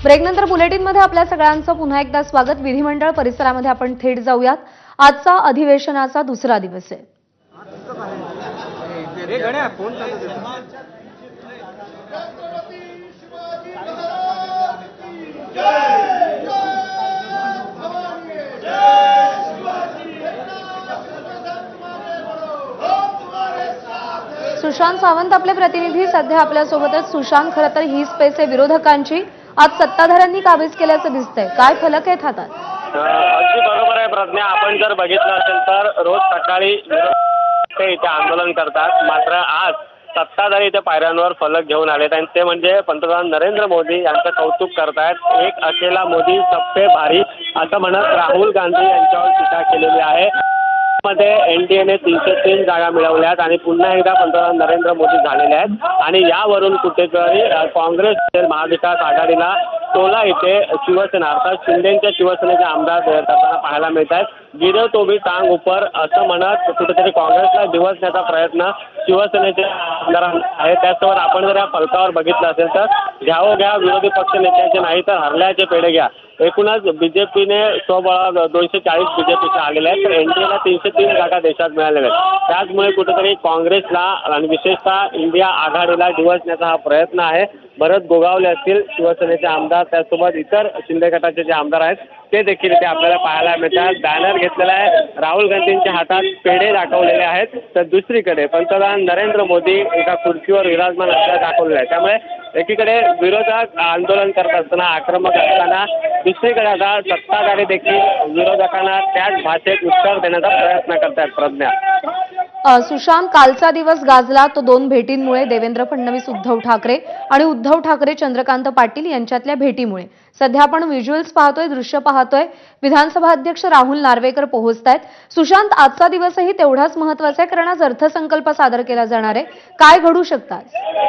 ब्रेकनंतर बुलेटिनमध्ये आपल्या सगळ्यांचं पुन्हा एकदा स्वागत। विधिमंडळ परिसरामध्ये आपण थेट जाऊयात। आजचा अधिवेशनाचा दुसरा दिवस आहे। सुशांत सावंत आपले प्रतिनिधी सध्या आपल्या सोबतच। सुशांत, खरं तर ही स्पेस आहे विरोधकांची। आज सत्ताधाऱ्यांनी काबीज केल्याचं दिसतंय, काय फलक आहेत हातात? अगदी बरोबर आहे प्रज्ञा, आपण जर बघितलं असेल तर रोज सकाळी ते इथे आंदोलन करतात, मात्र आज सत्ताधारी इथे पायऱ्यांवर फलक घेऊन आलेत आणि ते म्हणजे पंतप्रधान नरेंद्र मोदी यांचं कौतुक करतायत। एक अकेला मोदी सब पे भारी असं म्हणत राहुल गांधी यांच्यावर टीका केलेली आहे। मध्ये एनडीएने 303 जागा मिळवल्यात आणि पुन्हा एकदा पंतप्रधान नरेंद्र मोदी झालेले आहेत आणि यावरून कुठेतरी काँग्रेस महाविकास आघाडीला टोला इथे शिवसेना अर्थात शिंदेच्या शिवसेनेचे आमदार करताना पाहायला मिळत आहेत। गिरव तो भी टांग ऊपर असं म्हणत कुठेतरी काँग्रेसला दिवसण्याचा प्रयत्न शिवसेनेचे आमदारांना आहे। त्याचबरोबर आपण जर या फलकावर बघितलं असेल तर घ्यावं घ्या विरोधी पक्ष नेत्यांचे नाही तर हरल्याचे पेढे घ्या। एकूणच बीजेपीने स्वबळा 240 बीजेपीचे आलेले आहेत, तर एनडीएला 303 जागा देशात मिळालेल्या आहेत। त्याचमुळे कुठेतरी काँग्रेसला आणि विशेषतः इंडिया आघाडीला दिवसण्याचा हा प्रयत्न आहे। भरत गोगावले असतील शिवसेनेचे आमदार, त्याचसोबत इतर शिंदे गटाचे जे आमदार आहेत ते देखील इथे आपल्याला पाहायला मिळतात। बॅनर घेतलेला आहे, राहुल गांधींच्या हातात पेढे दाखवलेले आहेत, तर दुसरीकडे पंतप्रधान नरेंद्र मोदी एका खुर्चीवर विराजमान असल्याचं दाखवलेलं आहे। त्यामुळे एकीकडे विरोधक आंदोलन करत असताना, आक्रमक असताना, दुसरीकडे आता सत्ताधारी देखील विरोधकांना त्याच भाषेत उत्तर देण्याचा प्रयत्न करतात। प्रज्ञा, सुशांत, कालचा दिवस गाजला तो दोन भेटींमुळे, देवेंद्र फडणवीस उद्धव ठाकरे आणि उद्धव ठाकरे चंद्रकांत पाटील यांच्यातल्या भेटीमुळे। सध्या आपण व्हिज्युअल्स पाहतोय, दृश्य पाहतोय। विधानसभा अध्यक्ष राहुल नार्वेकर पोहोचतायत। सुशांत, आजचा दिवसही तेवढाच महत्त्वाचा आहे कारण आज अर्थसंकल्प सादर केला जाणार आहे, काय घडू शकतात?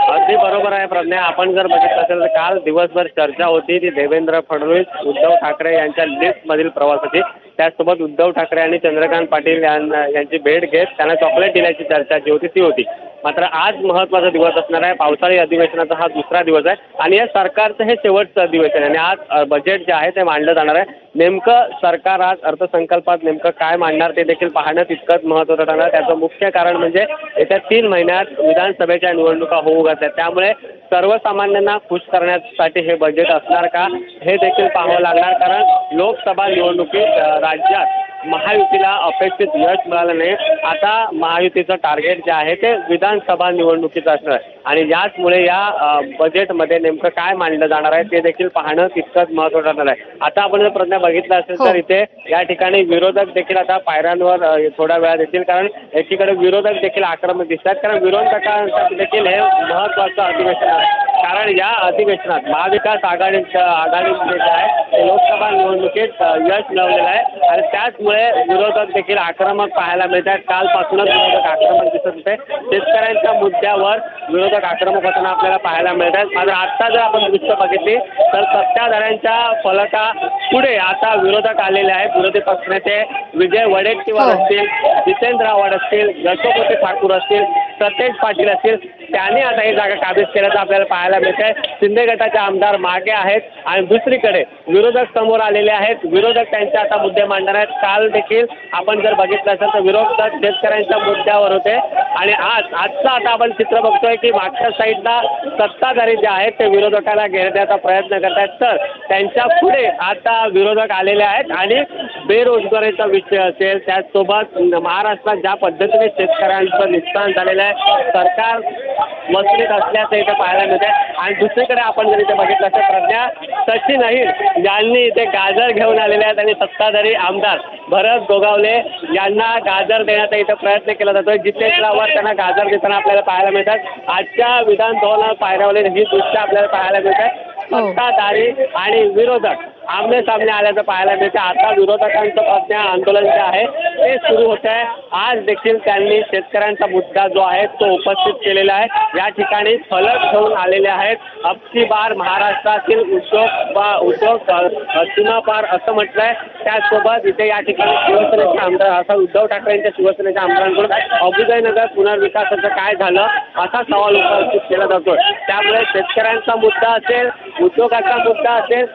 अगदी बरोबर आहे प्रज्ञा, आपण जर बघितलं असेल तर काल दिवसभर चर्चा होती ती देवेंद्र फडणवीस उद्धव ठाकरे यांच्या लिफ्टमधील प्रवासाची। त्याचसोबत उद्धव ठाकरे आणि चंद्रकांत पाटील यांची भेट घेत त्यांना चॉकलेट दिल्याची चर्चा जी होती ती होती। मात्र आज महत्त्वाचा दिवस असणार आहे, पावसाळी अधिवेशनाचा हा दुसरा दिवस आहे आणि या सरकारचं हे शेवटचं अधिवेशन आहे आणि आज बजेट जे आहे ते मांडलं जाणार आहे। नेमकं सरकार आज अर्थसंकल्पात नेमकं काय मांडणार ते देखील पाहणं तितकंच महत्त्वाचं ठरणार। त्याचं मुख्य कारण म्हणजे येत्या 3 महिन्यात विधानसभेच्या निवडणुका होऊ घातल्या, त्यामुळे सर्वसामान्यांना खुश करण्यासाठी हे बजेट असणार का हे देखील पाहावं लागणार। कारण लोकसभा निवडणुकीत राज्यात महायुतीला अपेक्षित यश मिळालं नाही। आता महायुतीचं टार्गेट जे आहे ते विधानसभा निवडणुकीचं असणार आहे आणि याचमुळे या बजेटमध्ये नेमकं काय मांडलं जाणार आहे ते देखील पाहणं तितकंच महत्त्वाचं ठरणार आहे। आता आपण जर प्रज्ञा बघितलं असेल तर इथे या ठिकाणी विरोधक देखील आता पायऱ्यांवर थोड्या वेळात येतील, कारण एकीकडे विरोधक देखील आक्रमक दिसतात, कारण विरोधकांसाठी देखील हे महत्त्वाचं अधिवेशन आहे। कारण या अधिवेशनात महाविकास आघाडीचे जे आहे ते लोकसभा निवडणुकीत यश मिळवलेलं आहे आणि त्याचमुळे विरोधक देखील आक्रमक पाहायला मिळतात। कालपासूनच विरोधक आक्रमक दिसत होते, शेतकऱ्यांच्या मुद्द्यावर विरोधक आक्रमक होताना आपल्याला पाहायला मिळतात। मात्र आता जर आपण दृश्य बघितली तर सत्ताधाऱ्यांच्या फलका पुढे आता विरोधक आलेले आहेत। विरोधी पक्षनेते विजय वडेट्टीवार असतील, जितेंद्र आव्हाड असतील, यशोमती ठाकूर असतील, सतेज पाटील असतील, त्यांनी आता ही जागा काबीज केल्याचं आपल्याला पाहायला मिळतंय। शिंदे गटाचे आमदार मागे आहेत आणि दुसरीकडे विरोधक समोर आलेले आहेत। विरोधक त्यांचे आता मुद्दे मांडणार आहेत। काल देखील आपण जर बघितलं असेल तर विरोधक शेतकऱ्यांच्या मुद्द्यावर होते आणि आजचं आता आपण चित्र बघतोय की मागच्या साईडला सत्ताधारी जे आहेत ते विरोधकाला घेण्याचा प्रयत्न करतायत, तर त्यांच्या पुढे आता विरोधक आलेले आहेत आणि बेरोजगारीचा विषय असेल, त्याचसोबत महाराष्ट्रात ज्या पद्धतीने शेतकऱ्यांचं नुकसान झालेलं आहे, सरकार मसलीत असल्याचं इथे पाहायला मिळते। आणि दुसरीकडे आपण जर इथे बघितलं असेल प्रज्ञा, सचिन अहिर यांनी इथे गाजर घेऊन आलेले आहेत आणि सत्ताधारी आमदार भरत गोगावले यांना गाजर देण्याचा इथे प्रयत्न केला जातोय। जितेंद्र आव्हाड त्यांना गाजर देताना आपल्याला पाहायला मिळतात। आजच्या विधान भवनात पायऱ्यावरील ही दृश्य आपल्याला पाहायला मिळतात। सत्ताधारी आणि विरोधक आमने सामने आल्याचं पाहायला मिळते. आता विरोधकांचं प्रज्ञा आंदोलन जे आहे ते सुरू होत आहे. आज देखील त्यांनी शेतकऱ्यांचा मुद्दा जो आहे तो उपस्थित केलेला आहे. या ठिकाणी फलक घेऊन आलेले आहेत. अबकी बार महाराष्ट्रातील उद्योग सीमापार असं म्हटलंय. त्याचसोबत इथे या ठिकाणी शिवसेनेचे आमदार असा उद्धव ठाकरे यांच्या शिवसेनेच्या आमदारांकडून अभ्युदयनगर पुनर्विकासाचं काय झालं असा सवाल उपस्थित केला जातोय. त्यामुळे शेतकऱ्यांचा मुद्दा असेल, उद्योगाचा मुद्दा असेल,